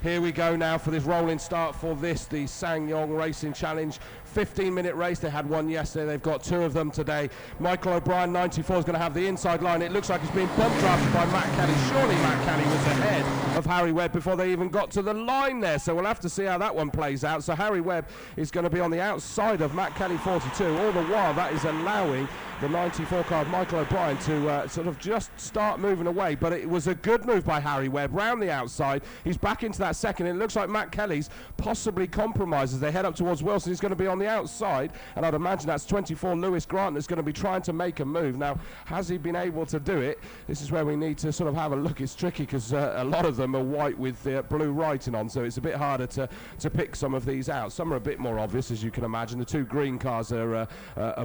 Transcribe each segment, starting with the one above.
Here we go now for this rolling start for the SsangYong Racing Challenge. 15-minute race. They had one yesterday. They've got two of them today. Michael O'Brien, 94, is going to have the inside line. It looks like it's being bump drafted by Matt Kelly. Surely Matt Kelly was ahead of Harry Webb before they even got to the line there. So we'll have to see how that one plays out. So Harry Webb is going to be on the outside of Matt Kelly, 42. All the while, that is allowing the 94 car of Michael O'Brien to sort of just start moving away. But it was a good move by Harry Webb round the outside. He's back into that second. It looks like Matt Kelly's possibly compromised as they head up towards Wilson. He's going to be on the outside, and I'd imagine that's 24 Lewis Grant that's going to be trying to make a move. Now, has he been able to do it? This is where we need to sort of have a look. It's tricky because a lot of them are white with blue writing on, so it's a bit harder to pick some of these out. Some are a bit more obvious, as you can imagine. The two green cars are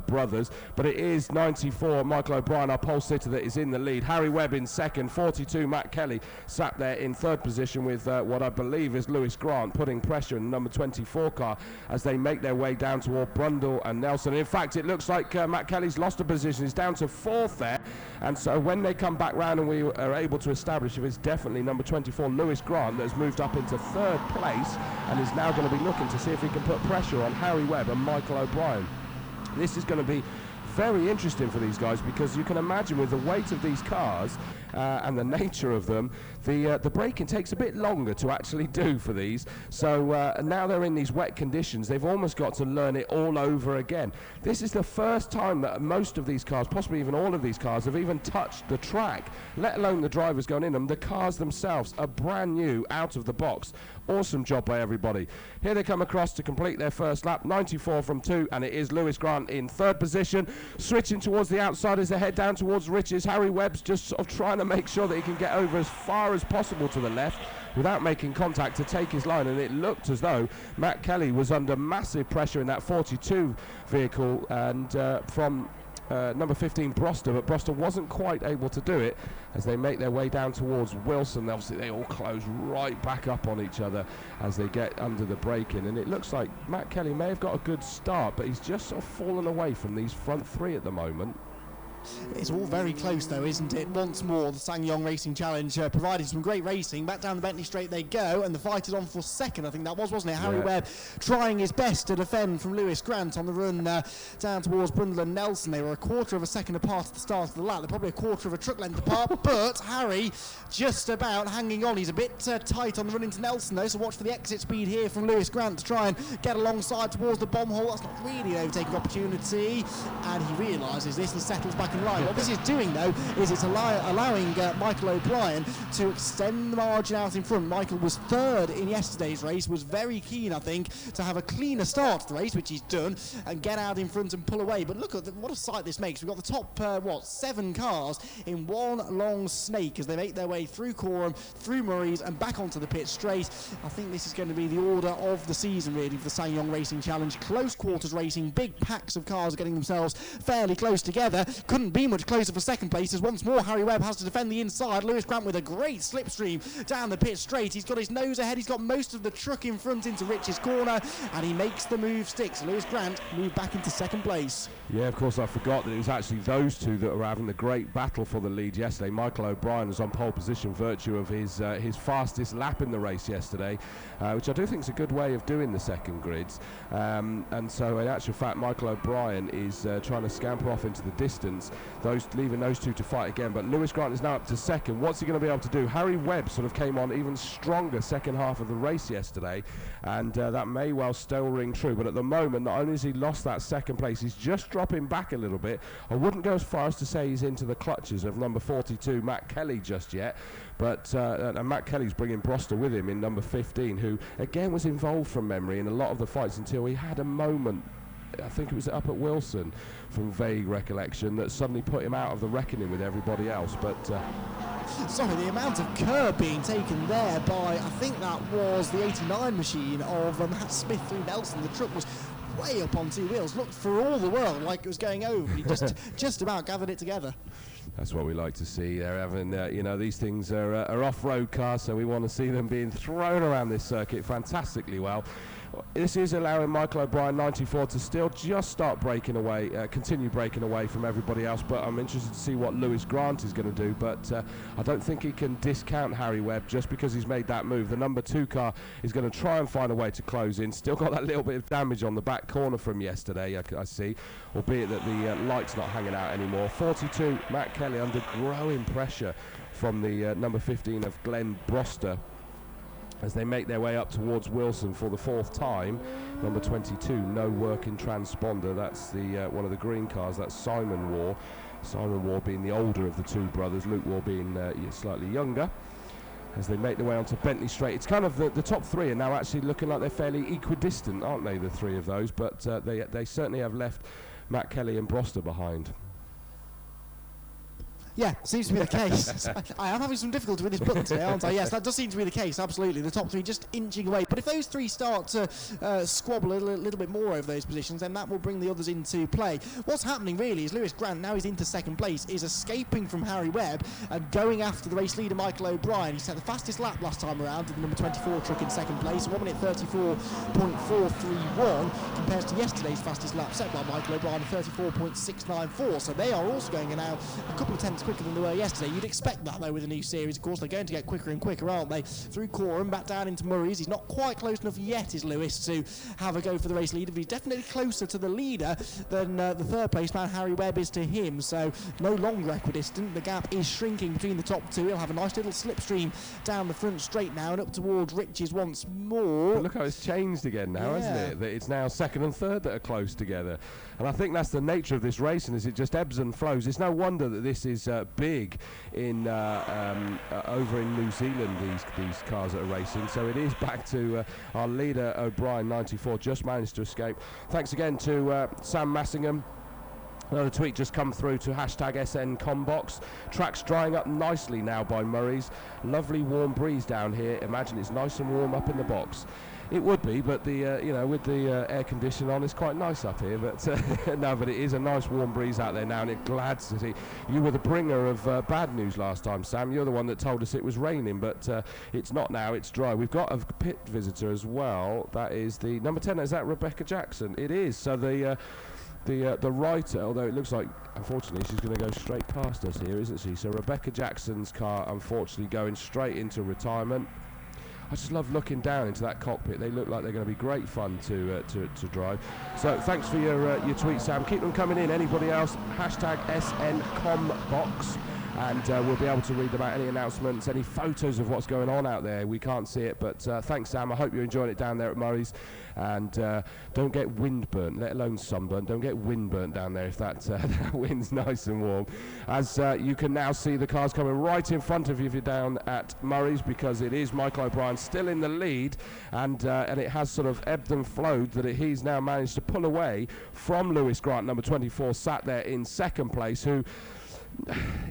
brothers, but it is 94 Michael O'Brien, our pole sitter, that is in the lead. Harry Webb in second, 42 Matt Kelly sat there in third position with what I believe is Lewis Grant putting pressure in the number 24 car as they make their way down toward Brundle and Nelson. In fact, it looks like Matt Kelly's lost a position. He's down to fourth there, and so when they come back round and we are able to establish if it's definitely number 24 Lewis Grant that has moved up into third place and is now going to be looking to see if he can put pressure on Harry Webb and Michael O'Brien. This is going to be very interesting for these guys, because you can imagine with the weight of these cars and the nature of them, the braking takes a bit longer to actually do for these. So now they're in these wet conditions. They've almost got to learn it all over again. This is the first time that most of these cars, possibly even all of these cars, have even touched the track, let alone the drivers going in them. The cars themselves are brand new out of the box. Awesome job by everybody. Here they come across to complete their first lap. 94 from 2, and it is Lewis Grant in third position. Switching towards the outside as they head down towards Riches. Harry Webb's just sort of trying to make sure that he can get over as far as possible to the left without making contact to take his line, and it looked as though Matt Kelly was under massive pressure in that 42 vehicle and from number 15 Broster, but Broster wasn't quite able to do it as they make their way down towards Wilson. Obviously they all close right back up on each other as they get under the braking, and it looks like Matt Kelly may have got a good start, but he's just sort of fallen away from these front three at the moment. It's all very close though, isn't it? Once more, the SsangYong Racing Challenge provided some great racing. Back down the Bentley Straight they go, and the fight is on for second, I think that was, wasn't it? Harry Webb trying his best to defend from Lewis Grant on the run down towards Brundle and Nelson. They were a quarter of a second apart at the start of the lap. They're probably a quarter of a truck length apart, but Harry just about hanging on. He's a bit tight on the run into Nelson though, so watch for the exit speed here from Lewis Grant to try and get alongside towards the bomb hole. That's not really an overtaking opportunity, and he realises this and settles back in line. What this is doing though is it's allowing Michael O'Brien to extend the margin out in front. Michael was third in yesterday's race, was very keen, I think, to have a cleaner start to the race, which he's done, and get out in front and pull away. But look at what a sight this makes. We've got the top 7 cars in one long snake as they make their way through Coram, through Murray's and back onto the pit straight. I think this is going to be the order of the season really for the SsangYong Racing Challenge. Close quarters racing, big packs of cars getting themselves fairly close together. Couldn't be much closer for second place as once more Harry Webb has to defend the inside. Lewis Grant with a great slipstream down the pit straight. He's got his nose ahead. He's got most of the truck in front into Rich's corner, and he makes the move stick. So Lewis Grant moved back into second place. Yeah, of course, I forgot that it was actually those two that were having the great battle for the lead yesterday. Michael O'Brien was on pole position virtue of his fastest lap in the race yesterday, which I do think is a good way of doing the second grids. And so in actual fact, Michael O'Brien is trying to scamper off into the distance, leaving those two to fight again. But Lewis Grant is now up to second. What's he going to be able to do? Harry Webb sort of came on even stronger second half of the race yesterday, and that may well still ring true. But at the moment, not only has he lost that second place, he's just dropping back a little bit. I wouldn't go as far as to say he's into the clutches of number 42 Matt Kelly just yet, but and Matt Kelly's bringing Broster with him in number 15, who again was involved from memory in a lot of the fights until he had a moment, I think it was up at Wilson, from vague recollection, that suddenly put him out of the reckoning with everybody else. But sorry, the amount of curb being taken there by, I think that was the 89 machine of Matt Smith through Nelson. The truck was way up on two wheels, looked for all the world like it was going over. He just about gathered it together. That's what we like to see. They're having, you know, these things are off-road cars, so we want to see them being thrown around this circuit fantastically well. This is allowing Michael O'Brien 94 to still just start breaking away, continue breaking away from everybody else, but I'm interested to see what Lewis Grant is going to do, but I don't think he can discount Harry Webb just because he's made that move. The number 2 car is going to try and find a way to close in. Still got that little bit of damage on the back corner from yesterday, I see, albeit that the light's not hanging out anymore. 42, Matt Kelly under growing pressure from the number 15 of Glenn Broster, as they make their way up towards Wilson for the 4th time. Number 22, no working transponder. That's the one of the green cars. That's Simon Waugh. Simon Waugh being the older of the 2 brothers, Luke Waugh being slightly younger. As they make their way onto Bentley Straight, it's kind of the top 3 are now actually looking like they're fairly equidistant, aren't they? The 3 of those, but they certainly have left Matt Kelly and Broster behind. Yeah, seems to be the case. I am having some difficulty with this button today, aren't I? Yes, that does seem to be the case, absolutely. The top 3 just inching away. But if those 3 start to squabble a little bit more over those positions, then that will bring the others into play. What's happening really is Lewis Grant, now he's into 2nd place, is escaping from Harry Webb and going after the race leader Michael O'Brien. He set the fastest lap last time around with the number 24 truck in 2nd place. 1 minute 34.431 compares to yesterday's fastest lap set by Michael O'Brien of 34.694. So they are also going now a couple of tenths quicker than they were yesterday. You'd expect that though with a new series. Of course, they're going to get quicker and quicker, aren't they? Through Coram, back down into Murray's. He's not quite close enough yet, is Lewis, to have a go for the race leader, but he's definitely closer to the leader than the 3rd place man Harry Webb is to him. So no longer equidistant. The gap is shrinking between the top 2. He'll have a nice little slipstream down the front straight now and up towards Riches once more. But look how it's changed again now, hasn't it? That it's now 2nd and 3rd that are close together. And I think that's the nature of this racing, is it just ebbs and flows. It's no wonder that this is big in over in New Zealand, these cars that are racing. So it is back to our leader O'Brien 94, just managed to escape. Thanks again to Sam Massingham. Another tweet just come through to hashtag SNCombox. Track's drying up nicely now by Murray's. Lovely warm breeze down here. Imagine it's nice and warm up in the box. It would be, but the you know, with the air condition on, it's quite nice up here. But no, but it is a nice warm breeze out there now, and it's glad to see. You were the bringer of bad news last time, Sam. You're the one that told us it was raining, but it's not now. It's dry. We've got a pit visitor as well. That is the number 10. Is that Rebecca Jackson? It is. So the writer, although it looks like, unfortunately, she's going to go straight past us here, isn't she? So Rebecca Jackson's car, unfortunately, going straight into retirement. I just love looking down into that cockpit. They look like they're going to be great fun to drive. So thanks for your tweet, Sam. Keep them coming in. Anybody else? Hashtag SNCombox. And we'll be able to read them out, any announcements, any photos of what's going on out there. We can't see it, but thanks, Sam. I hope you're enjoying it down there at Murray's. And don't get wind burnt, let alone sunburnt. Don't get wind burnt down there if that wind's nice and warm. As you can now see the cars coming right in front of you if you're down at Murray's, because it is Michael O'Brien still in the lead, and it has sort of ebbed and flowed that he's now managed to pull away from Lewis Grant, number 24, sat there in 2nd place, who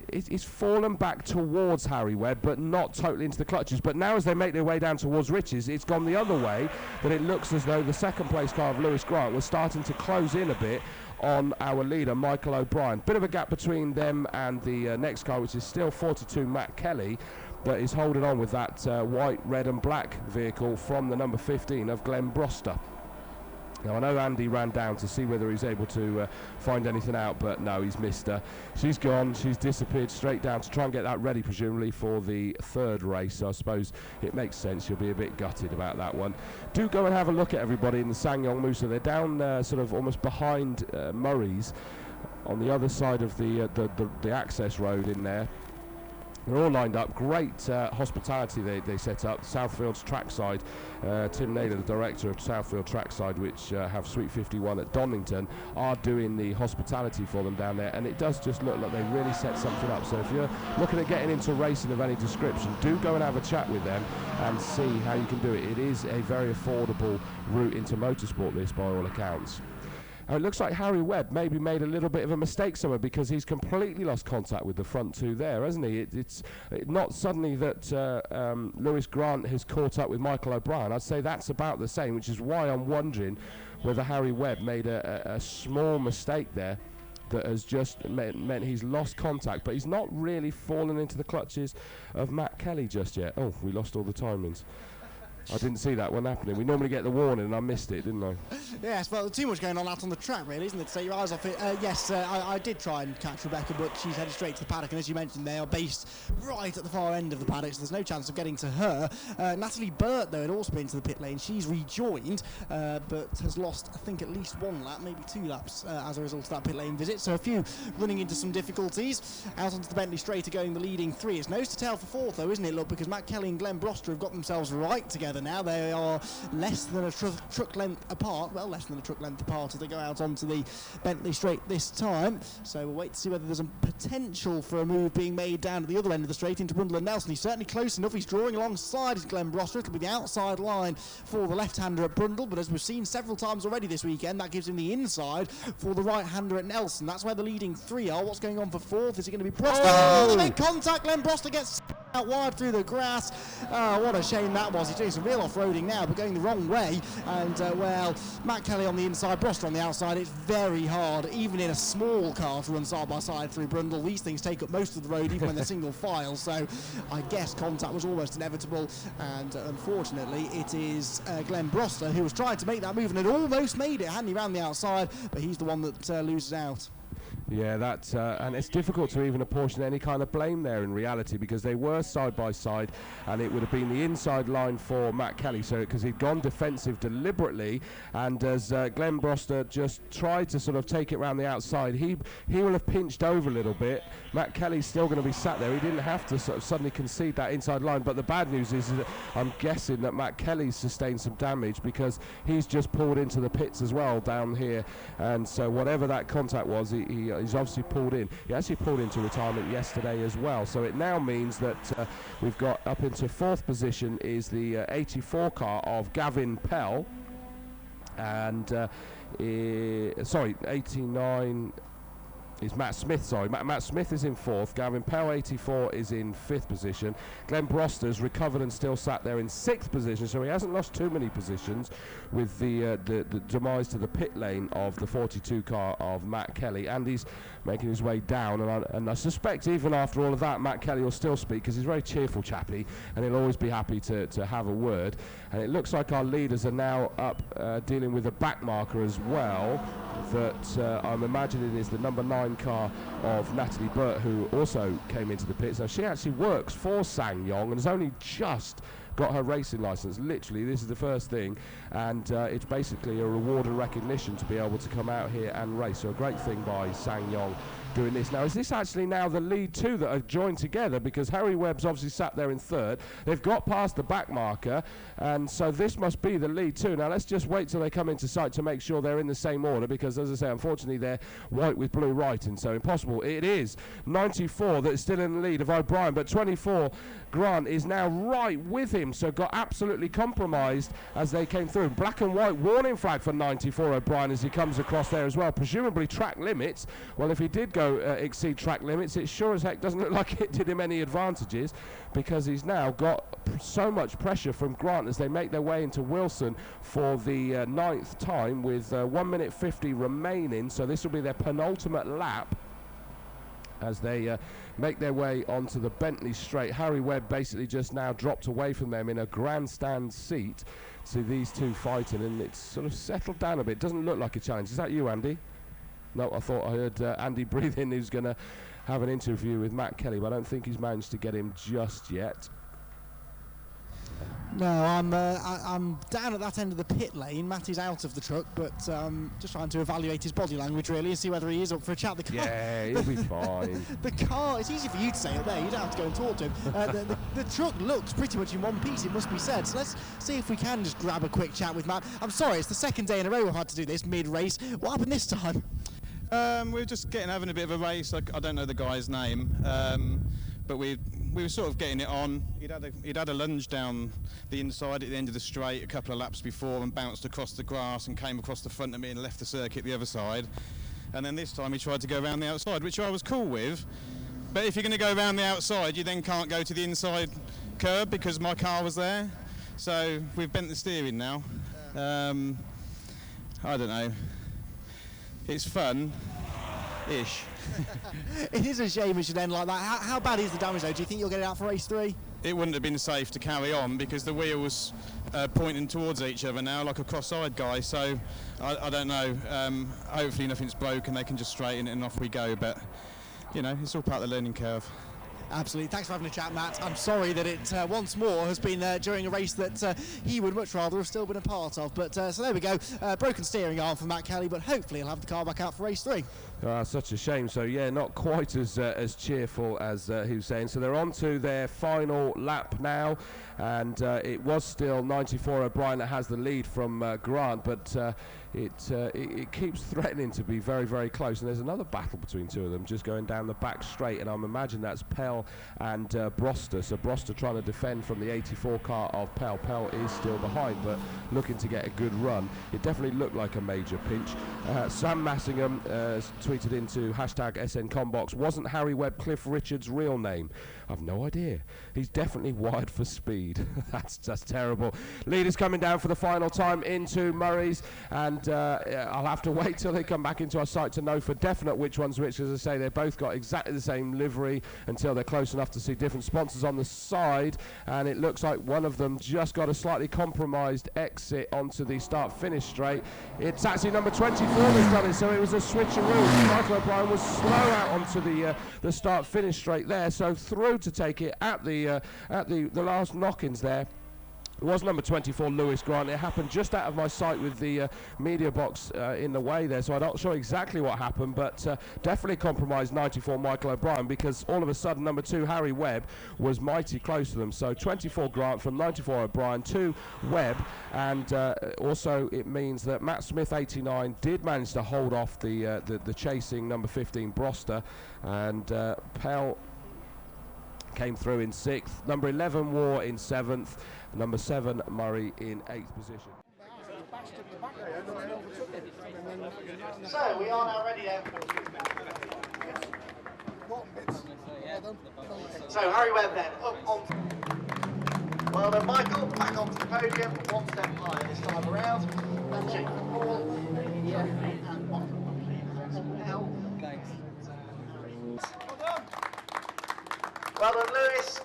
it's fallen back towards Harry Webb, but not totally into the clutches. But now as they make their way down towards Riches, it's gone the other way, that it looks as though the 2nd place car of Lewis Grant was starting to close in a bit on our leader Michael O'Brien. Bit of a gap between them and the next car, which is still 42 Matt Kelly, that is holding on with that white, red and black vehicle from the number 15 of Glenn Broster. Now, I know Andy ran down to see whether he's able to find anything out, but no, he's missed her. She's gone, she's disappeared straight down to try and get that ready, presumably, for the 3rd race. So I suppose it makes sense. You'll be a bit gutted about that one. Do go and have a look at everybody in the SsangYong Musa. They're down sort of almost behind Murray's, on the other side of the access road in there. They're all lined up. Great hospitality they set up. Southfield's trackside. Tim Naylor, the director of Southfield Trackside, which have Suite 51 at Donington, are doing the hospitality for them down there. And it does just look like they really set something up. So if you're looking at getting into racing of any description, do go and have a chat with them and see how you can do it. It is a very affordable route into motorsport, this, by all accounts. It looks like Harry Webb maybe made a little bit of a mistake somewhere, because he's completely lost contact with the front 2 there, hasn't he? It's not suddenly that Lewis Grant has caught up with Michael O'Brien. I'd say that's about the same, which is why I'm wondering whether Harry Webb made a small mistake there. that has just meant he's lost contact, but he's not really fallen into the clutches of Matt Kelly just yet. Oh, we lost all the timings. I didn't see that one happening. We normally get the warning and I missed it, didn't I? Yes, well, too much going on out on the track, really, isn't it, to take your eyes off it? Yes, I did try and catch Rebecca, but she's headed straight to the paddock, and as you mentioned, they are based right at the far end of the paddock, so there's no chance of getting to her. Natalie Burt, though, had also been to the pit lane. She's rejoined, but has lost, I think, at least one lap, maybe 2 laps as a result of that pit lane visit. So a few running into some difficulties. Out onto the Bentley Straight are going the leading 3. It's nose to tail for 4th, though, isn't it? Look, because Matt Kelly and Glenn Broster have got themselves right together now. They are less than a truck length apart. Well, less than a truck length apart as they go out onto the Bentley Straight this time. So we'll wait to see whether there's a potential for a move being made down to the other end of the straight into Brundle and Nelson. He's certainly close enough. He's drawing alongside his Glenn Broster. It'll be the outside line for the left-hander at Brundle, but as we've seen several times already this weekend, that gives him the inside for the right-hander at Nelson. That's where the leading 3 are. What's going on for 4th? Is it going to be Broster? Oh, they make contact. Glenn Broster gets out wide through the grass. What a shame that was. He's doing some real off-roading now, but going the wrong way. And well, Matt Kelly on the inside, Broster on the outside. It's very hard, even in a small car, to run side by side through Brundle. These things take up most of the road, even when they're single file. So I guess contact was almost inevitable. And unfortunately, it is Glenn Broster who was trying to make that move and had almost made it, hadn't he, round the outside? But he's the one that loses out. Yeah, that's and it's difficult to even apportion any kind of blame there in reality, because they were side by side, and it would have been the inside line for Matt Kelly. So because he'd gone defensive deliberately, and as Glenn Broster just tried to sort of take it around the outside, he will have pinched over a little bit. Matt Kelly's still going to be sat there. He didn't have to sort of suddenly concede that inside line. But the bad news is that I'm guessing that Matt Kelly's sustained some damage, because he's just pulled into the pits as well down here, and so whatever that contact was, he's obviously pulled in. He actually pulled into retirement yesterday as well. So it now means that we've got up into 4th position is the 84 car of Gavin Pell, and 89 is Matt Smith, sorry. Matt Smith is in 4th. Gavin Pell, 84, is in 5th position. Glenn Broster's recovered and still sat there in 6th position, so he hasn't lost too many positions with the demise to the pit lane of the 42 car of Matt Kelly. And he's making his way down, and I suspect even after all of that, Matt Kelly will still speak, because he's a very cheerful chappy, and he'll always be happy to have a word. And it looks like our leaders are now up dealing with a back marker as well, that I'm imagining is the number 9 car of Natalie Burt, who also came into the pits. Now she actually works for SsangYong and has only just got her racing license. Literally, this is the first thing, and it's basically a reward and recognition to be able to come out here and race. So a great thing by SsangYong doing this. Now, is this actually now the lead 2 that are joined together? Because Harry Webb's obviously sat there in 3rd. They've got past the back marker, and so this must be the lead 2. Now, let's just wait till they come into sight to make sure they're in the same order, because, as I say, unfortunately, they're white with blue writing, so impossible. It is 94 that is still in the lead of O'Brien, but 24, Grant, is now right with him, so got absolutely compromised as they came through. Black and white warning flag for 94 O'Brien as he comes across there as well. Presumably track limits. Well, if he did go exceed track limits, it sure as heck doesn't look like it did him any advantages, because he's now got so much pressure from Grant as they make their way into Wilson for the 9th time with 1 minute 50 remaining. So this will be their penultimate lap as they make their way onto the Bentley Straight. Harry Webb basically just now dropped away from them in a grandstand seat. See these two fighting, and it's sort of settled down a bit. Doesn't look like a challenge. Is that you, Andy? No, I thought I heard Andy breathe in. Who's going to have an interview with Matt Kelly, but I don't think he's managed to get him just yet. No, I'm down at that end of the pit lane. Matty's out of the truck, but just trying to evaluate his body language really and see whether he is up for a chat. The car, yeah, he'll be fine. The car, it's easy for you to say up there, you don't have to go and talk to him. The truck looks pretty much in one piece, it must be said. So let's see if we can just grab a quick chat with Matt. I'm sorry, it's the 2nd day in a row we've had to do this mid-race. What happened this time? We were just having a bit of a race. I don't know the guy's name, but we were sort of getting it on. He'd had a lunge down the inside at the end of the straight a couple of laps before and bounced across the grass and came across the front of me and left the circuit the other side. And then this time he tried to go around the outside, which I was cool with. But if you're going to go around the outside, you then can't go to the inside curb because my car was there. So we've bent the steering now. I don't know. It's fun. ish. It is a shame it should end like that. How bad is the damage though? Do you think you'll get it out for race 3? It wouldn't have been safe to carry on because the wheel was pointing towards each other now like a cross-eyed guy, so I don't know. Hopefully nothing's broken, they can just straighten it and off we go, but you know, it's all part of the learning curve. Absolutely. Thanks for having a chat, Matt. I'm sorry that it once more has been during a race that he would much rather have still been a part of. But so there we go. Broken steering arm for Matt Kelly, but hopefully he'll have the car back out for race 3. Such a shame. So yeah, not quite as cheerful as he was saying. So they're on to their final lap now, and it was still 94 O'Brien that has the lead from Grant, but it keeps threatening to be very, very close. And there's another battle between two of them just going down the back straight, and I'm imagining that's Pell and Broster. So Broster trying to defend from the 84 car of Pell. Pell is still behind, but looking to get a good run. It definitely looked like a major pinch. Sam Massingham tweeted into hashtag SNCombox, wasn't Harry Webb Cliff Richard's real name? I've no idea. He's definitely wired for speed. That's just terrible. Leaders coming down for the final time into Murray's, and I'll have to wait till they come back into our site to know for definite which one's which. As I say, they've both got exactly the same livery until they're close enough to see different sponsors on the side, and it looks like one of them just got a slightly compromised exit onto the start-finish straight. It's actually number 24 that's done it, so it was a switcheroo. Michael O'Brien was slow out onto the start-finish straight there, so through to take it at the last knock-ins there. It was number 24, Lewis Grant. It happened just out of my sight with the media box in the way there, so I'm not sure exactly what happened, but definitely compromised 94 Michael O'Brien, because all of a sudden number 2 Harry Webb was mighty close to them. So 24 Grant from 94 O'Brien to Webb, and also it means that Matt Smith 89 did manage to hold off the chasing number 15 Broster, and Pell came through in 6th, number 11 War in 7th, number 7 Murray in 8th position. So we are now ready then. So Harry Webb then up on. Well then, Michael back onto the podium, one step higher this time around. And Jake Paul. And one L. Thanks. Well done, Lewis.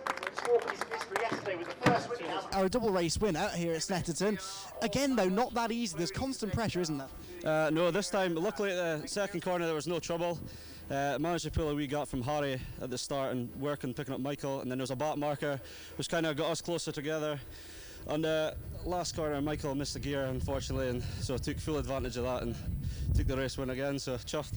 Walk his history yesterday with the first win he has. Are a double race winner here at Snetterton. Again, though, not that easy. There's constant pressure, isn't there? No, this time, luckily at the second corner there was no trouble. Managed to pull a wee gap from Harry at the start and work on picking up Michael, and then there was a back marker which kind of got us closer together. On the last corner, Michael missed the gear, unfortunately, and so took full advantage of that and took the race win again, so chuffed.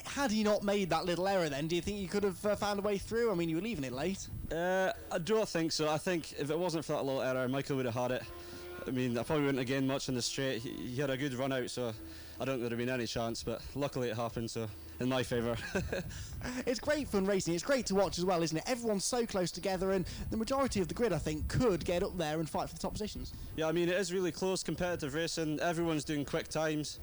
Had he not made that little error then, do you think you could have found a way through? I mean, you were leaving it late. I don't think so. I think if it wasn't for that little error, Michael would have had it. I mean, I probably wouldn't have gained much in the straight. He had a good run out, so I don't think there'd have been any chance, but luckily it happened, so in my favour. It's great fun racing. It's great to watch as well, isn't it? Everyone's so close together, and the majority of the grid, I think, could get up there and fight for the top positions. Yeah, I mean, it is really close, competitive racing. Everyone's doing quick times.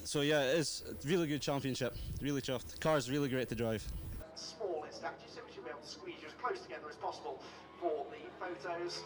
So yeah, it is a really good championship. Really chuffed. The car's really great to drive. Small in stature, so we should be able to squeeze you as close together as possible for the photos.